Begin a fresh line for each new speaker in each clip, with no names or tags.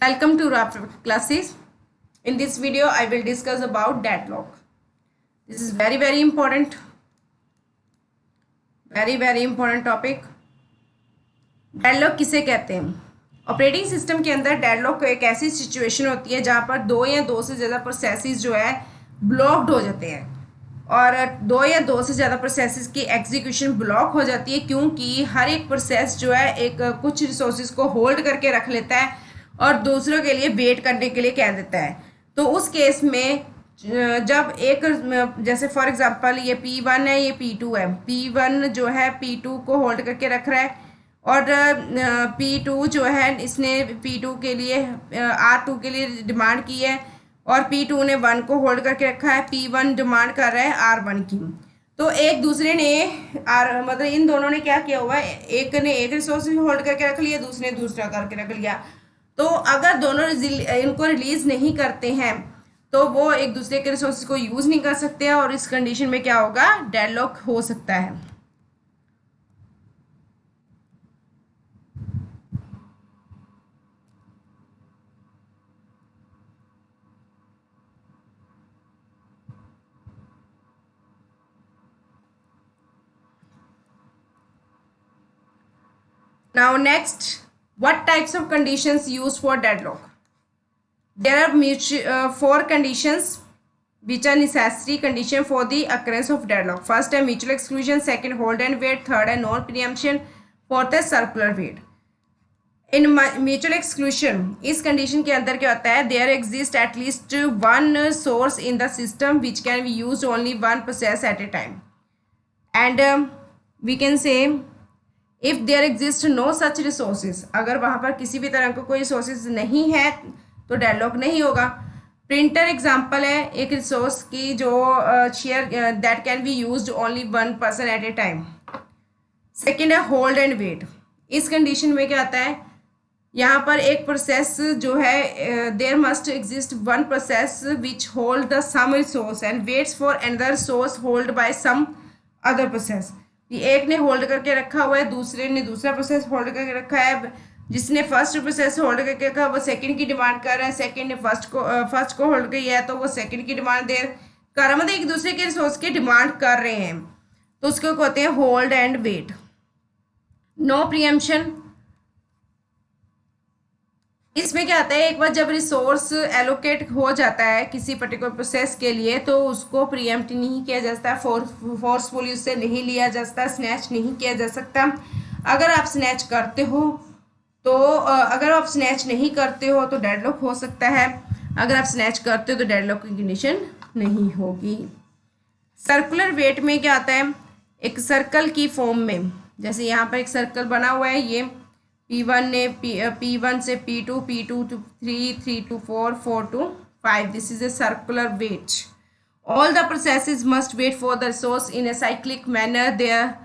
Welcome to Rapid Classes. In this video, I will discuss about deadlock. This is very important, very important topic. Deadlock किसे कहते हैं? Operating system के अंदर deadlock एक ऐसी situation होती है जहाँ पर दो या दो से ज़्यादा प्रोसेसेस जो है ब्लॉक्ड हो जाते हैं और दो या दो से ज़्यादा प्रोसेसेस की एग्जीक्यूशन ब्लॉक हो जाती है क्योंकि हर एक प्रोसेस जो है एक कुछ रिसोर्सेज को होल्ड करके रख लेता है और दूसरों के लिए वेट करने के लिए कह देता है। तो उस केस में जब एक जैसे फॉर एग्जांपल ये P1 है, ये P2 है। P1 जो है P2 को होल्ड करके रख रहा है और P2 जो है इसने P2 के लिए R2 के लिए डिमांड की है और P2 ने 1 को होल्ड करके रखा है। P1 डिमांड कर रहा है R1 की। तो एक दूसरे ने मतलब इन दोनों ने क्या किया हुआ है, एक ने एक रिसोर्स होल्ड करके रख लिया, दूसरे ने दूसरा करके रख लिया। तो अगर दोनों इनको रिलीज नहीं करते हैं तो वो एक दूसरे के रिसोर्सेज को यूज नहीं कर सकते हैं और इस कंडीशन में क्या होगा, डेडलॉक हो सकता है। Now next, what types of conditions used for deadlock? There are four conditions which are necessary condition for the occurrence of deadlock. First है mutual exclusion, second hold and wait, third है non preemption, fourth है circular wait. In mutual exclusion इस condition के अंदर क्या होता है, there exist at least one source in the system which can be use only one process at a time and we can say if there exist no such resources, अगर वहाँ पर किसी भी तरह का कोई रिसोर्सेज नहीं है तो डेडलॉक नहीं होगा। प्रिंटर एग्जाम्पल है एक रिसोर्स की जो share that can be use only one person at a time. Second है होल्ड एंड वेट। इस कंडीशन में क्या आता है, यहाँ पर एक प्रोसेस जो है there must exist one process which hold the some resource and waits for another source hold by some other process. एक ने होल्ड करके रखा हुआ है, दूसरे ने दूसरा प्रोसेस होल्ड करके रखा है। जिसने फर्स्ट प्रोसेस होल्ड करके रखा वो सेकंड की डिमांड कर रहा है, सेकंड ने फर्स्ट को होल्ड किया है तो वो सेकंड की डिमांड दे कर रहा, मतलब एक दूसरे के रिसोर्स की डिमांड कर रहे हैं, तो उसको कहते हैं hold and wait. No preemption, इसमें क्या आता है, एक बार जब रिसोर्स एलोकेट हो जाता है किसी पर्टिकुलर प्रोसेस के लिए तो उसको प्रीएम्प्ट नहीं किया जा सकता, फोर्सफुली उससे नहीं लिया जा सकता, स्नैच नहीं किया जा सकता। अगर आप स्नैच करते हो तो अगर आप स्नैच नहीं करते हो तो डेडलॉक हो सकता है, अगर आप स्नैच करते हो तो डेडलॉक की कंडीशन नहीं होगी। सर्कुलर वेट में क्या आता है, एक सर्कल की फॉर्म में, जैसे यहाँ पर एक सर्कल बना हुआ है, ये P1 ने P1 से P2, P2 to 3, 3 to 4, 4 to 5. This is a circular wait. All the processes must wait for the resource in a cyclic manner there,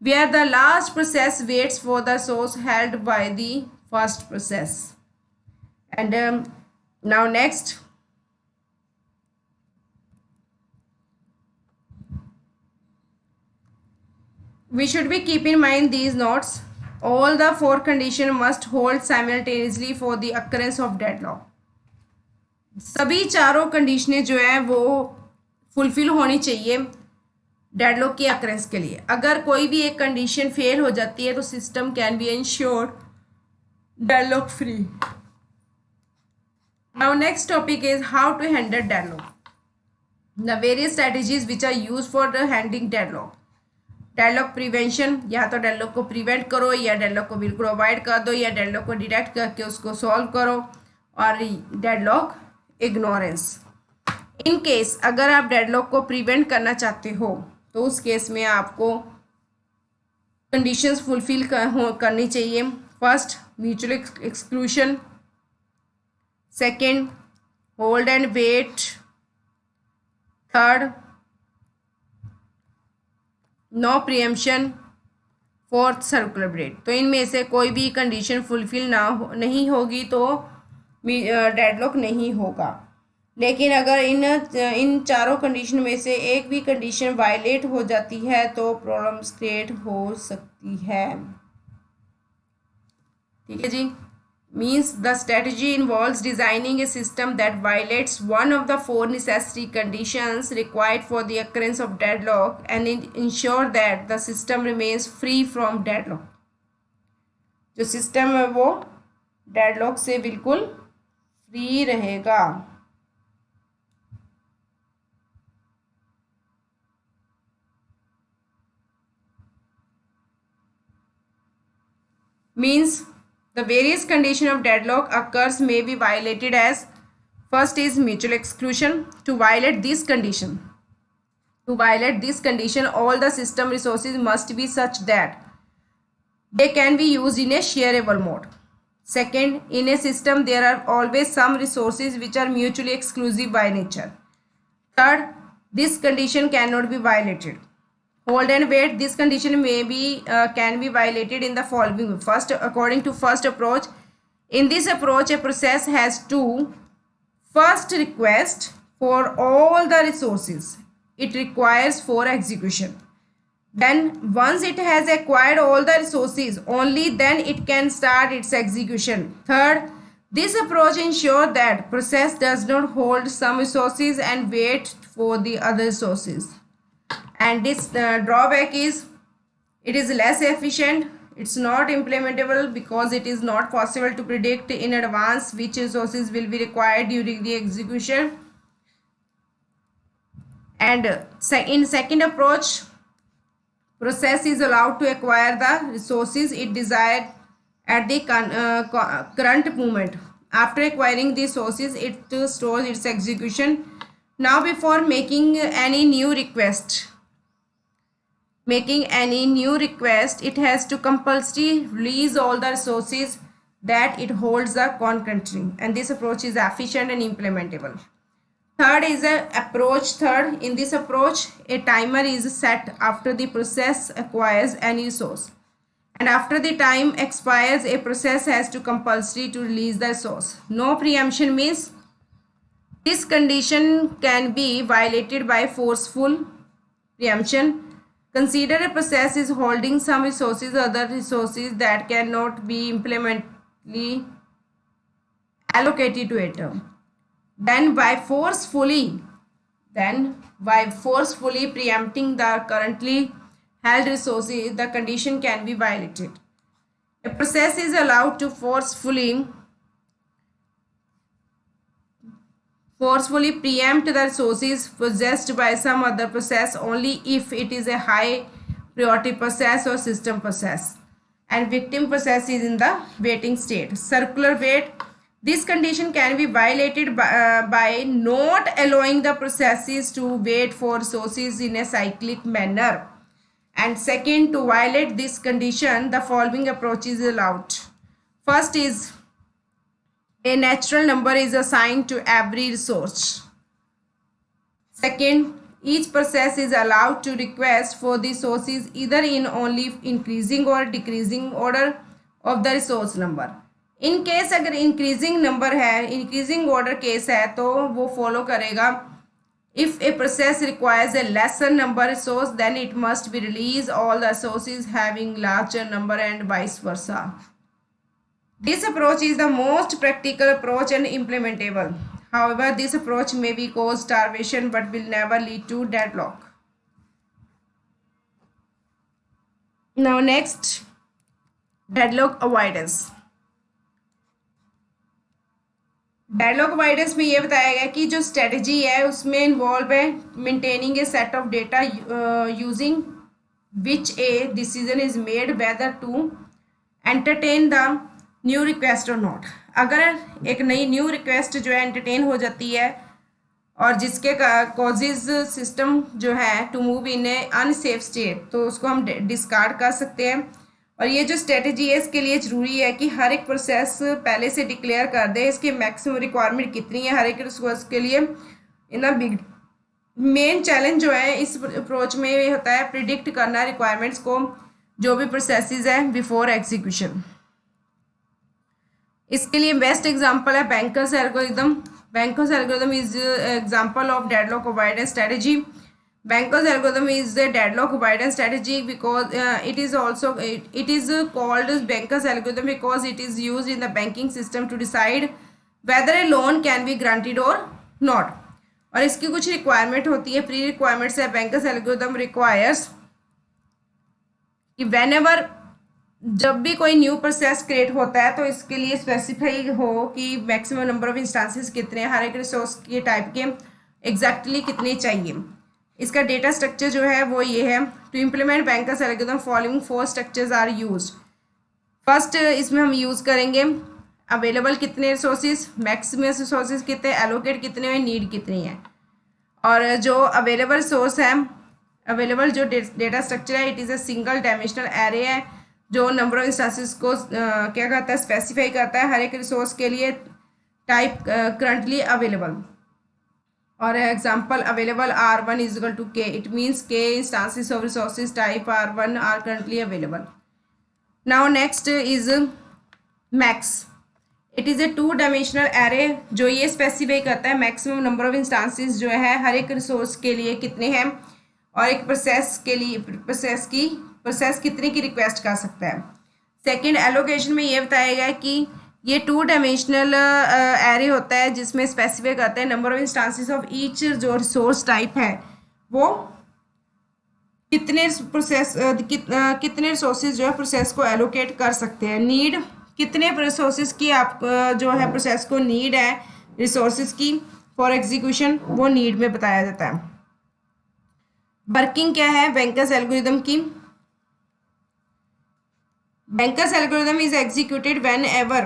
where the last process waits for the resource held by the first process. And now next. We should be keep in mind these notes. All the four conditions must hold simultaneously for the occurrence of deadlock. सभी चारों कंडीशनें जो है वो fulfil होनी चाहिए deadlock की occurrence के लिए। अगर कोई भी एक कंडीशन फेल हो जाती है तो system can be ensured deadlock free. Now next topic is how to handle deadlock. The various strategies which are use for handling deadlock. Deadlock prevention, या तो डेडलॉक को प्रिवेंट करो या डेडलॉक को बिल्कुल अवॉइड कर दो या डेडलॉक को डिटेक्ट करके उसको सॉल्व करो। और डेडलॉक इग्नोरेंस, इन केस अगर आप डेडलॉक को प्रिवेंट करना चाहते हो तो उस केस में आपको कंडीशंस फुलफिल करनी चाहिए। First mutual exclusion, second hold and wait, third no preemption, fourth circular wait. तो इनमें से कोई भी कंडीशन फुलफिल नहीं होगी तो डेडलॉक नहीं होगा। लेकिन अगर इन चारों कंडीशन में से एक भी कंडीशन वायलेट हो जाती है तो प्रॉब्लम्स क्रिएट हो सकती है। ठीक है जी। means the strategy involves designing a system that violates one of the four necessary conditions required for the occurrence of deadlock and ensure that the system remains free from deadlock. जो system है वो deadlock से बिल्कुल free रहेगा. Means the various condition of deadlock occurs may be violated as first is mutual exclusion. To violate this condition, all the system resources must be such that they can be used in a shareable mode. Second, in a system there are always some resources which are mutually exclusive by nature. Third, this condition cannot be violated. Hold and wait, this condition can be violated in the following. First, according to first approach, in this approach a process has to first request for all the resources it requires for execution. Then once it has acquired all the resources, only then it can start its execution. Third, this approach ensures that process does not hold some resources and wait for the other resources. And this drawback is it is less efficient. It's not implementable because it is not possible to predict in advance which resources will be required during the execution. And in second approach, process is allowed to acquire the resources it desired at the current moment. After acquiring the resources, it stores its execution. Now before making any new request, it has to compulsorily release all the resources that it holds the concurrently, and this approach is efficient and implementable. Third is in this approach a timer is set after the process acquires any resource, and after the time expires a process has to compulsory to release the resource. No preemption means this condition can be violated by forceful preemption. Consider a process is holding some resources, other resources that cannot be implementally allocated to it. Then by forcefully preempting the currently held resources, the condition can be violated. A process is allowed to forcefully preempt the resources possessed by some other process only if it is a high priority process or system process and victim process is in the waiting state. Circular wait. This condition can be violated by not allowing the processes to wait for resources in a cyclic manner. And second, to violate this condition, the following approach is allowed. First is a natural number is assigned to every resource. Second, each process is allowed to request for the resources either in only increasing or decreasing order of the resource number. In case अगर increasing number है, increasing order case है, तो वो follow करेगा. If a process requires a lesser number resource, then it must be release all the resources having larger number and vice versa. This approach is the most practical approach and implementable. However, this approach may be cause starvation but will never lead to deadlock. Now next, deadlock avoidance. Deadlock avoidance में ये बताया गया कि जो strategy है उसमें involve है maintaining a set of data using which a decision is made whether to entertain the new request or not. अगर एक नई न्यू रिक्वेस्ट जो है एंटरटेन हो जाती है और जिसके कॉजेज सिस्टम जो है to move in a unsafe state, तो उसको हम डिस्कार्ड कर सकते हैं. और ये जो स्ट्रेटजी है इसके लिए ज़रूरी है कि हर एक प्रोसेस पहले से डिक्लेयर कर दे इसकी मैक्सिमम रिक्वायरमेंट कितनी है हर एक रिसोर्स के लिए. इन बिग मेन चैलेंज जो है इस अप्रोच में ये होता है प्रिडिक्ट करना रिक्वायरमेंट्स को जो भी प्रोसेसेस है बिफोर एग्जीक्यूशन. इसके लिए बेस्ट एग्जांपल है bankers algorithm. Bankers algorithm is example of deadlock avoidance strategy. Banker's algorithm is a deadlock avoidance strategy because it is also it is called as Banker's algorithm because it is used in the banking system to decide whether a loan can be granted or not. और इसकी कुछ requirement होती है, pre requirements है. Banker's algorithm requires कि whenever जब भी कोई न्यू प्रोसेस क्रिएट होता है तो इसके लिए स्पेसिफाई हो कि मैक्सिमम नंबर ऑफ इंस्टांसेस कितने हैं, हर एक रिसोर्स के टाइप के एग्जैक्टली कितने चाहिए. इसका डेटा स्ट्रक्चर जो है वो ये है. To implement bankers algorithm following 4 structures are used. First इसमें हम यूज़ करेंगे अवेलेबल कितने रिसोर्सेज, मैक्सिमम रिसोर्सेज कितने, एलोकेट कितने हैं, नीड कितनी है. और जो अवेलेबल रिसोर्स है, अवेलेबल जो डेटा स्ट्रक्चर है, it is a single dimensional array है जो नंबर ऑफ इंस्टांसेस को क्या करता है, स्पेसिफाई करता है हर एक रिसोर्स के लिए टाइप करंटली अवेलेबल. और example available R1 is equal to K. It means K instances of resources type R1 are currently available. Now next is max. It is a 2 dimensional array जो ये specify करता है maximum number of instances जो है हर एक resource के लिए कितने हैं और एक प्रोसेस के लिए प्रोसेस कितने की रिक्वेस्ट कर सकता है. सेकंड एलोकेशन में ये बताया गया कि ये 2 डायमेंशनल एरे होता है जिसमें स्पेसिफाई करता है number of instances of each जो रिसोर्स टाइप है वो कितने प्रोसेस कितने रिसोर्सेज जो है प्रोसेस को एलोकेट कर सकते हैं. नीड कितने रिसोर्सेज की आप जो है प्रोसेस को नीड है रिसोर्सेज की फॉर एग्जीक्यूशन वो नीड में बताया जाता है. वर्किंग क्या है बैंकर्स एल्गोरिथम की. Banker's algorithm is executed whenever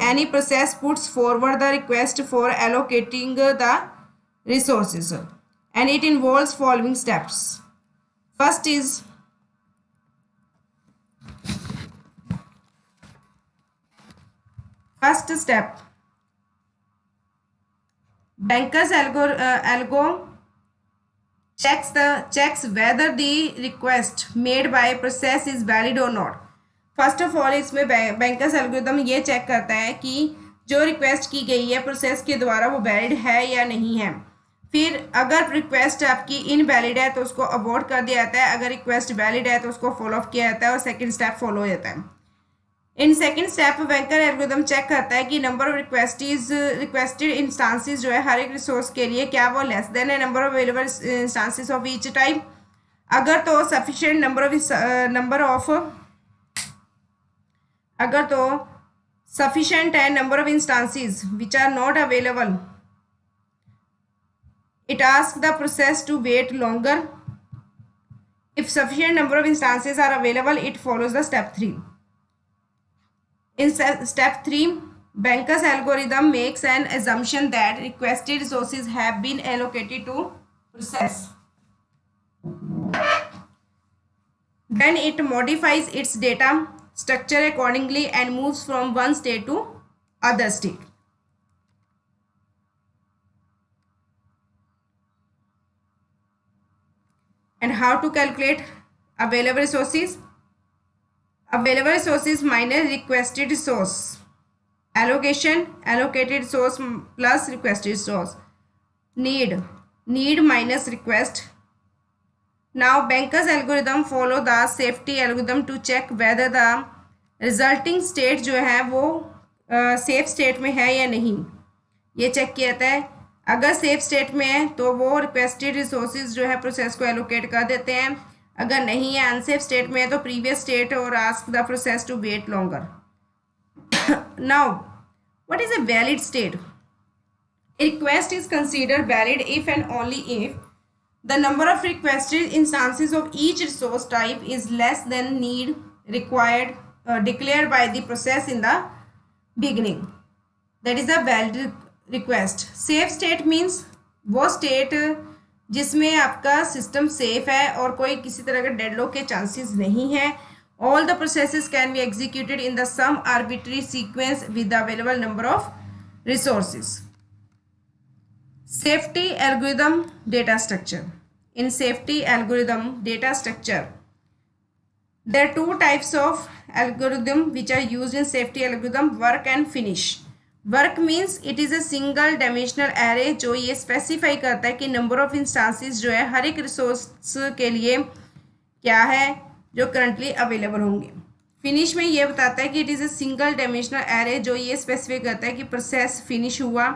any process puts forward the request for allocating the resources, and it involves following steps. First is first step. Banker's algo checks whether the request made by a process is valid or not. First of all इसमें bankers algorithm ये check करता है कि जो request की गई है process के द्वारा वो वैलिड है या नहीं है. फिर अगर रिक्वेस्ट आपकी इनवैलिड है तो उसको अबॉर्ट कर दिया जाता है, अगर रिक्वेस्ट वैलिड है तो उसको फॉलो अप किया जाता है और सेकंड स्टेप फॉलो हो जाता है. In second step banker algorithm check करता है कि नंबर ऑफ रिक्वेस्टेड इंस्टांसेस जो है हर एक रिसोर्स के लिए क्या वो लेस देन है number of available instances of each type. अगर तो सफिशिएंट अगर तो सफिशिएंट है number of instances which are not available, it ask the process to wait longer. If sufficient number of instances are available it follows the step 3. In step 3 bankers algorithm makes an assumption that requested resources have been allocated to process. Then it modifies its data structure accordingly and moves from one state to other state. And how to calculate available resources? Available resources minus requested resource. Allocation, allocated resource plus requested resource. Need minus request. Now Banker's algorithm follow the safety algorithm to check whether the resulting state जो है वो safe state में है या नहीं. ये check किया जाता है. अगर सेफ स्टेट में है तो वो रिक्वेस्टेड रिसोर्सेज जो है प्रोसेस को एलोकेट कर देते हैं. अगर नहीं है अनसेफ स्टेट में है तो प्रीवियस स्टेट और ask the process to wait longer. Now what is a valid state? A request is considered valid if and only if the number of requested instances of each resource type is less than need required declared by the process in the beginning. That is a valid request. Safe state means वो state जिसमें आपका system safe है और कोई किसी तरह का deadlock के चांसेस नहीं है. All the processes can be executed in the some arbitrary sequence with the available number of resources. Safety algorithm data structure. In safety algorithm data structure, there are 2 types of algorithm which are used in safety algorithm: work and finish. Work means it is a single dimensional array, जो ये specify करता है कि number of instances जो है हर एक resource के लिए क्या है जो करंटली अवेलेबल होंगे। फिनिश में ये बताता है कि it is a single dimensional array, जो ये स्पेसिफाई करता है कि प्रोसेस फिनिश हुआ,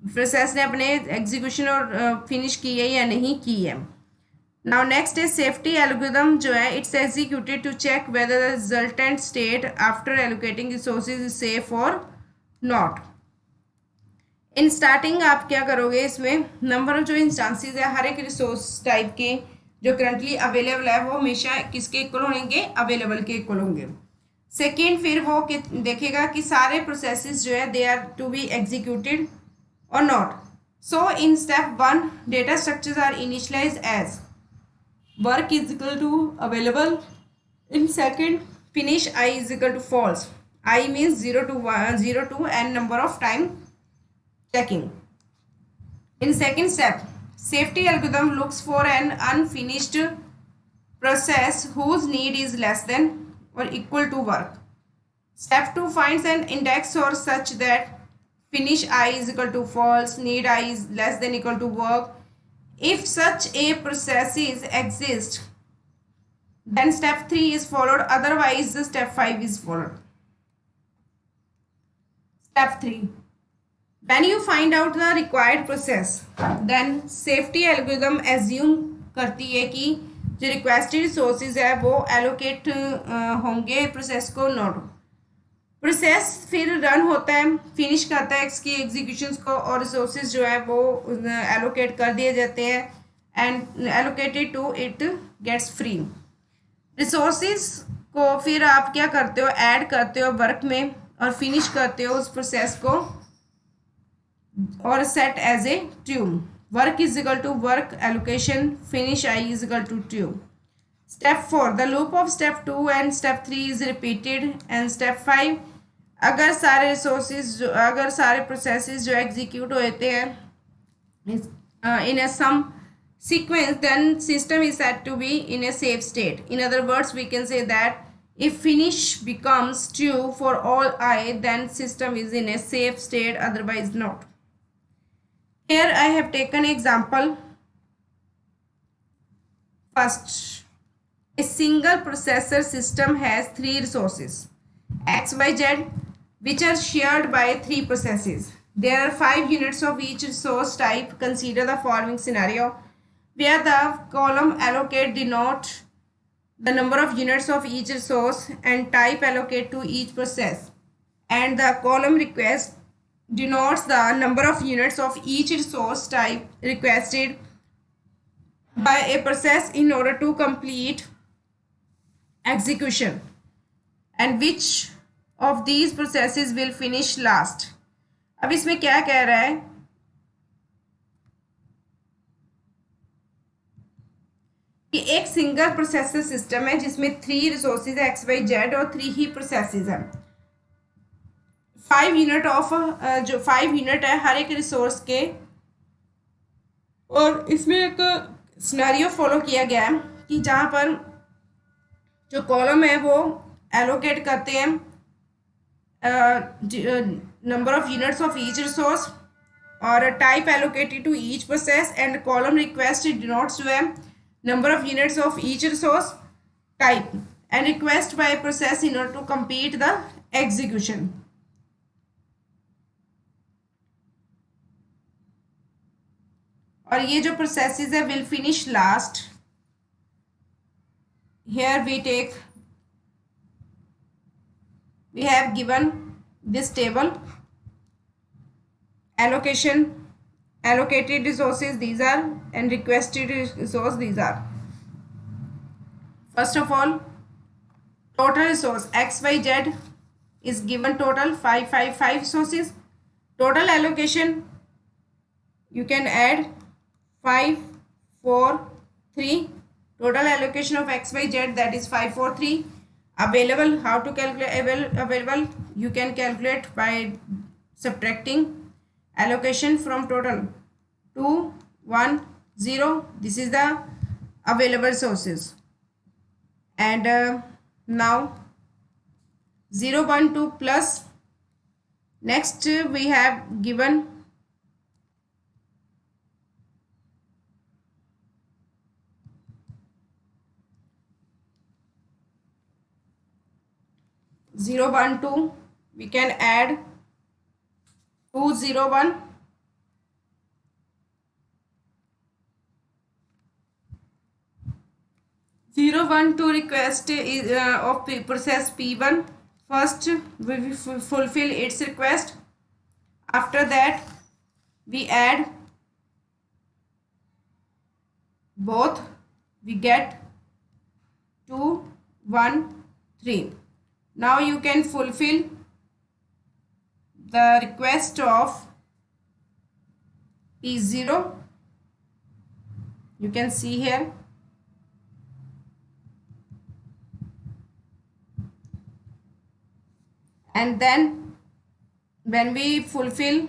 प्रोसेस ने अपने एग्जीक्यूशन और फिनिश की है या नहीं की है। Now next is safety algorithm जो है, it's executed to check whether the resultant state after allocating resources is safe और नॉट। इन स्टार्टिंग आप क्या करोगे, इसमें नंबर ऑफ जो इंस्टांसेस है हर एक रिसोर्स टाइप के जो करंटली अवेलेबल है वो हमेशा किसके इक्वल होंगे, अवेलेबल के इक्वल होंगे। सेकेंड, फिर वो देखेगा कि सारे प्रोसेसेस जो है they are to be executed or not. So in step 1 data structures are initialized as work is equal to available. In second, finish I is equal to false. I means 0 to 1, 0 to and number of time checking. In second step, safety algorithm looks for an unfinished process whose need is less than or equal to work. Step 2 finds an index or such that finish I is equal to false, need I is less than equal to work. If such a processes exist, then step 3 is followed, otherwise the step 5 is followed. Step 3, when you find out the required process, then safety algorithm assume करती है कि जो requested resources है वो allocate होंगे process को, note process फिर run होता है, फिनिश करता है इसकी एग्जीक्यूशंस को और रिसोर्सेज जो है वो एलोकेट कर दिए जाते हैं and allocated to it gets free. Resources को फिर आप क्या करते हो, ऐड करते हो वर्क में और फिनिश करते हो उस प्रोसेस को और set as a true. Work is equal to work allocation, finish I is equal to true. Step 4, the loop of step 2 and step 3 is repeated and step 5, अगर सारे रिसोर्सेज अगर सारे प्रोसेसेस जो एग्जीक्यूट होते हैं इन अ सम sequence, then system is said to be in a safe state. In other words, we can say that if finish becomes true for all I, then system is in a safe state, otherwise not. Here I have taken example. First, a single processor system has 3 resources x, y, z, which are shared by 3 processes. There are 5 units of each resource type. Consider the following scenario where the column allocate denote the number of units of each resource and type allocate to each process, and the column request denotes the number of units of each resource type requested by a process in order to complete execution, and which of these processes will finish last. अब इसमें क्या कह रहा है कि एक single processor system है जिसमें 3 रिसोर्सेज है एक्स वाई जेड और 3 ही प्रोसेसेस हैं। 5 यूनिट ऑफ जो 5 यूनिट है हर एक रिसोर्स के, और इसमें एक सिनेरियो फॉलो किया गया है कि जहाँ पर जो कॉलम है वो एलोकेट करते हैं number of units of each resource और type allocated to each process, and column request denotes जो है number of units of each resource type and request by process in order to complete the execution. और ये जो processes है will finish last. Here we have given this table. Allocation, allocated resources these are, and requested resource these are. First of all, total resource x, y, z is given total 5 resources. Total allocation you can add 5 4 3. Total allocation of x, y, z, that is 5 4 3. Available, how to calculate available? You can calculate by subtracting allocation from total. 2 1 0, this is the available sources, and now 0 1 2 plus Next, we have given zero one two. We can add 201. 012 request is of process P1. First, we will fulfill its request. After that, we add both. We get 2, 1, 3. Now you can fulfill the request of P0. You can see here. And then when we fulfill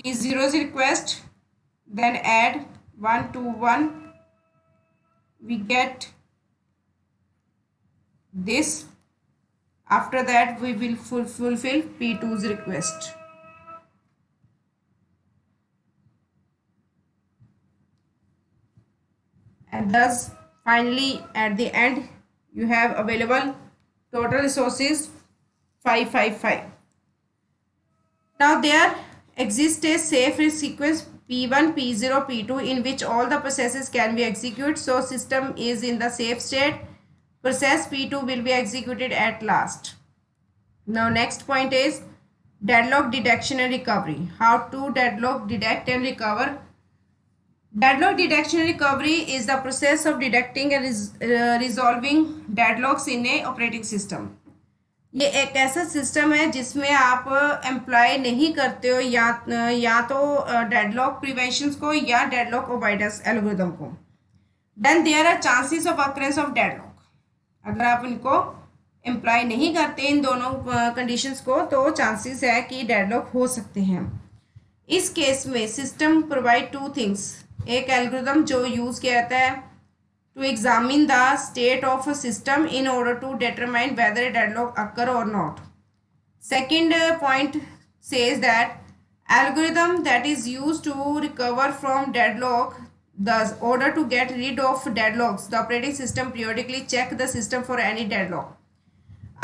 P0's request, then add 1 to 1, we get this. After that, we will fulfill P2's request. And thus, finally, at the end, you have available total resources 555. Now, there exists a safe sequence P1, P0, P2 in which all the processes can be executed. So, system is in the safe state. Process P2 will be executed at last. Now, next point is deadlock detection and recovery. How to deadlock, detect and recover. Deadlock detection and recovery is the process of detecting and resolving deadlocks in a operating system. ये एक ऐसा system है जिसमें आप employ नहीं करते हो या तो डेडलॉक प्रिवेंशन को या डेडलॉक अवॉइडेंस एल्गोरिथम को. Then there are chances of occurrence of deadlock. अगर आप इनको एम्प्लॉय नहीं करते इन दोनों कंडीशंस को तो चांसेस है कि डेडलॉक हो सकते हैं. इस केस में सिस्टम प्रोवाइड टू थिंग्स. एक एल्गोरिथम जो यूज़ किया जाता है to examine the state of a system in order to determine whether a deadlock occur or not. Second point says that algorithm that is used to recover from deadlock. Thus, order to get rid of deadlocks, the operating system periodically check the system for any deadlock.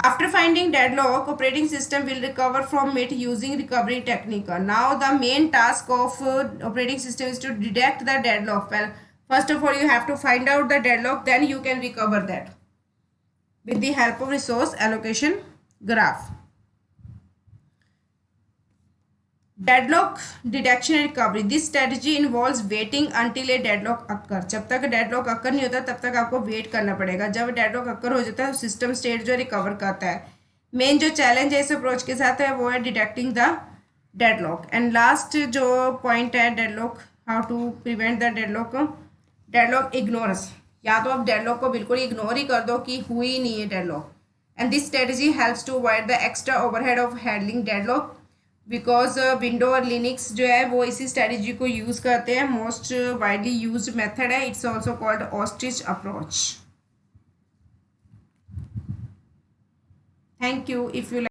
After finding deadlock, operating system will recover from it using recovery technique. Now, the main task of operating system is to detect the deadlock. Well, first of all, you have to find out the deadlock, then you can recover that with the help of resource allocation graph. Deadlock detection and recovery. This strategy involves waiting until a deadlock occur. जब तक deadlock occur नहीं होता तब तक आपको wait करना पड़ेगा. जब deadlock occur हो जाता है तो system state जो recover करता है. Main जो challenge है इस approach के साथ है वो है detecting the deadlock. And last जो point है deadlock, how to prevent the deadlock. Deadlock ignorance. या तो आप डेडलॉक को बिल्कुल इग्नोर ही कर दो कि हुई ही नहीं है deadlock. And this strategy helps to avoid the extra overhead of handling deadlock because window और लिनक्स जो है वो इसी स्ट्रेटजी को यूज़ करते हैं. मोस्ट वाइडली यूज्ड मेथड है. It's also called ostrich approach. Thank you. If you